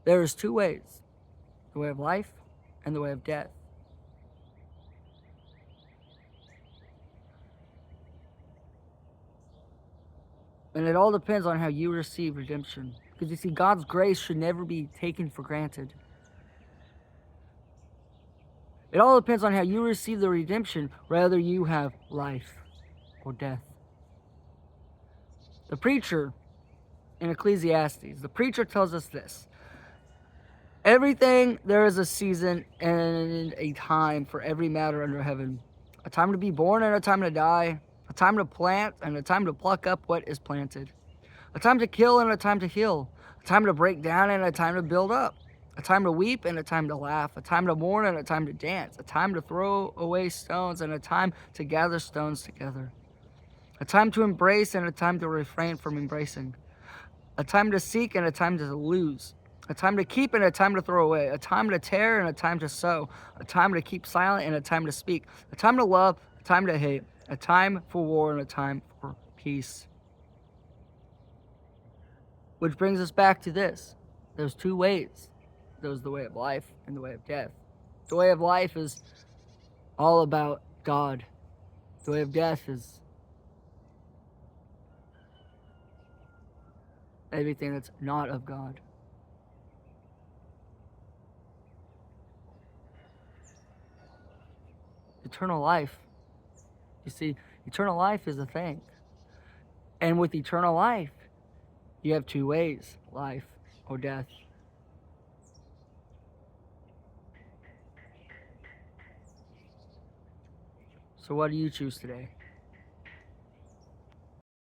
There is two ways, the way of life and the way of death. And it all depends on how you receive redemption. Because you see, God's grace should never be taken for granted. It all depends on how you receive the redemption, whether you have life or death. The preacher in Ecclesiastes, the preacher tells us this: everything, there is a season and a time for every matter under heaven. A time to be born and a time to die. A time to plant and a time to pluck up what is planted. A time to kill and a time to heal. A time to break down and a time to build up. A time to weep and a time to laugh. A time to mourn and a time to dance. A time to throw away stones and a time to gather stones together. A time to embrace and a time to refrain from embracing. A time to seek and a time to lose. A time to keep and a time to throw away. A time to tear and a time to sow. A time to keep silent and a time to speak. A time to love, a time to hate. A time for war and a time for peace. Which brings us back to this. There's two ways. There's the way of life and the way of death. The way of life is all about God. The way of death is everything that's not of God. Eternal life. You see, eternal life is a thing. And with eternal life, you have two ways, life or death. So what do you choose today?